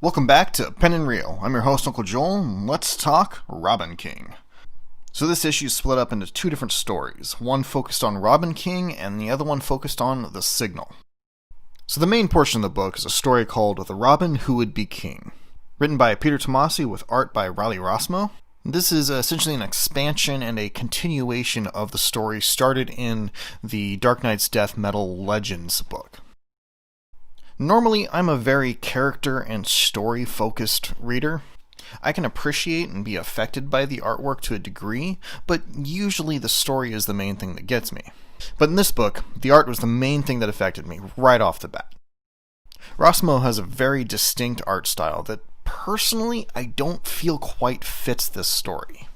Welcome back to Pen and Reel. I'm your host, Uncle Joel, and let's talk Robin King. So this issue is split up into two different stories, one focused on Robin King and the other one focused on The Signal. So the main portion of the book is a story called The Robin Who Would Be King, written by Peter Tomasi with art by Riley Rossmo. This is essentially an expansion and a continuation of the story started in the Dark Knight's Death Metal Legends book. Normally, I'm a very character and story-focused reader. I can appreciate and be affected by the artwork to a degree, but usually the story is the main thing that gets me. But in this book, the art was the main thing that affected me right off the bat. Rossmo has a very distinct art style that, personally, I don't feel quite fits this story.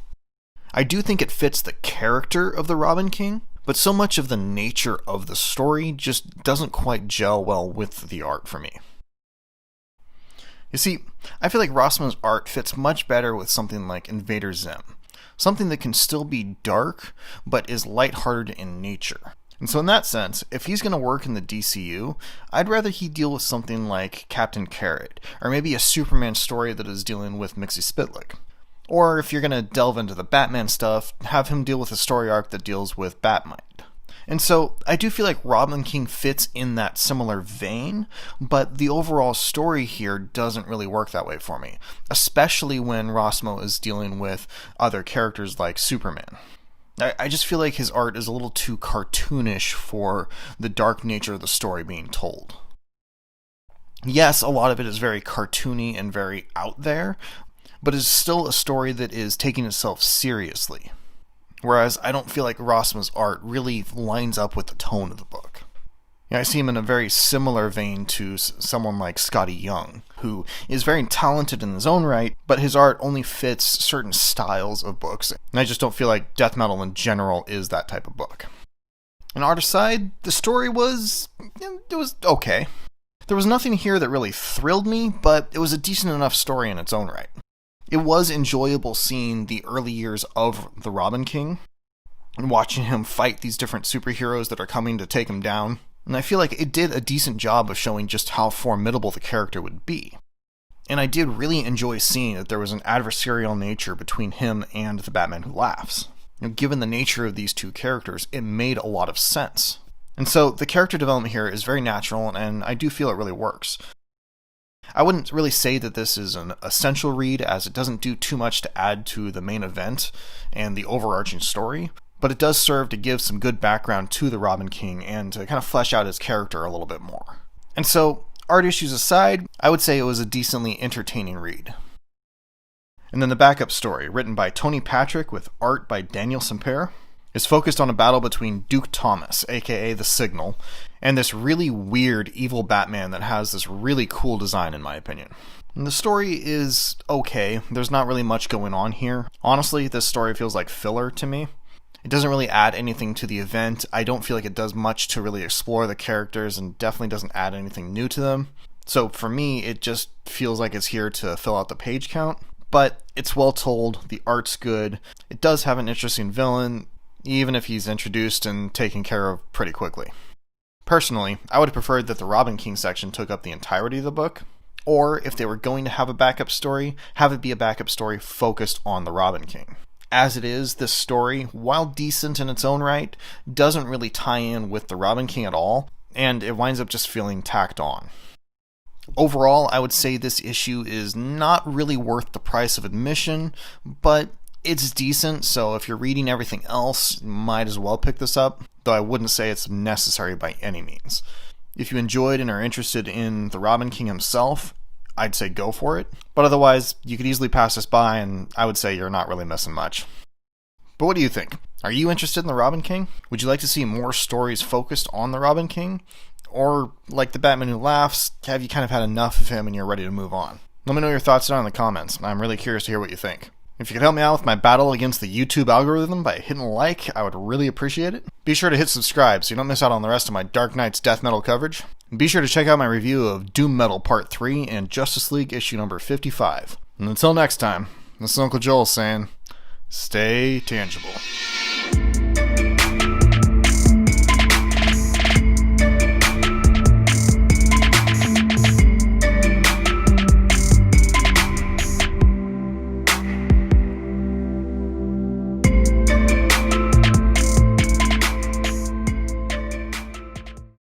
I do think it fits the character of the Robin King, but so much of the nature of the story just doesn't quite gel well with the art for me. You see, I feel like Rossmo's art fits much better with something like Invader Zim, something that can still be dark, but is lighthearted in nature. And so in that sense, if he's going to work in the DCU, I'd rather he deal with something like Captain Carrot, or maybe a Superman story that is dealing with Mixie Spitlick. Or if you're going to delve into the Batman stuff, have him deal with a story arc that deals with Batmite. And so I do feel like Robin King fits in that similar vein, but the overall story here doesn't really work that way for me, especially when Rossmo is dealing with other characters like Superman. I just feel like his art is a little too cartoonish for the dark nature of the story being told. Yes, a lot of it is very cartoony and very out there, but it's still a story that is taking itself seriously. Whereas I don't feel like Rossmo's art really lines up with the tone of the book. I see him in a very similar vein to someone like Scotty Young, who is very talented in his own right, but his art only fits certain styles of books, and I just don't feel like death metal in general is that type of book. On art aside, the story was okay. There was nothing here that really thrilled me, but it was a decent enough story in its own right. It was enjoyable seeing the early years of the Robin King and watching him fight these different superheroes that are coming to take him down. And I feel like it did a decent job of showing just how formidable the character would be. And I did really enjoy seeing that there was an adversarial nature between him and the Batman Who Laughs. Given the nature of these two characters, it made a lot of sense. And so the character development here is very natural, and I do feel it really works. I wouldn't really say that this is an essential read, as it doesn't do too much to add to the main event and the overarching story, but it does serve to give some good background to the Robin King and to kind of flesh out his character a little bit more. And so, art issues aside, I would say it was a decently entertaining read. And then the backup story, written by Tony Patrick with art by Daniel Sampere, is focused on a battle between Duke Thomas, aka The Signal, and this really weird evil Batman that has this really cool design in my opinion. And the story is okay, there's not really much going on here. Honestly, this story feels like filler to me. It doesn't really add anything to the event. I don't feel like it does much to really explore the characters and definitely doesn't add anything new to them. So for me, it just feels like it's here to fill out the page count. But it's well told, the art's good, it does have an interesting villain, even if he's introduced and taken care of pretty quickly. Personally, I would have preferred that the Robin King section took up the entirety of the book, or if they were going to have a backup story, have it be a backup story focused on the Robin King. As it is, this story, while decent in its own right, doesn't really tie in with the Robin King at all, and it winds up just feeling tacked on. Overall, I would say this issue is not really worth the price of admission, but it's decent, so if you're reading everything else, you might as well pick this up, though I wouldn't say it's necessary by any means. If you enjoyed and are interested in the Robin King himself, I'd say go for it, but otherwise, you could easily pass this by, and I would say you're not really missing much. But what do you think? Are you interested in the Robin King? Would you like to see more stories focused on the Robin King? Or, like the Batman Who Laughs, have you kind of had enough of him and you're ready to move on? Let me know your thoughts down in the comments. I'm really curious to hear what you think. If you could help me out with my battle against the YouTube algorithm by hitting like, I would really appreciate it. Be sure to hit subscribe so you don't miss out on the rest of my Dark Knight's Death Metal coverage. And be sure to check out my review of Doom Metal Part 3 and Justice League issue number 55. And until next time, this is Uncle Joel saying, stay tangible.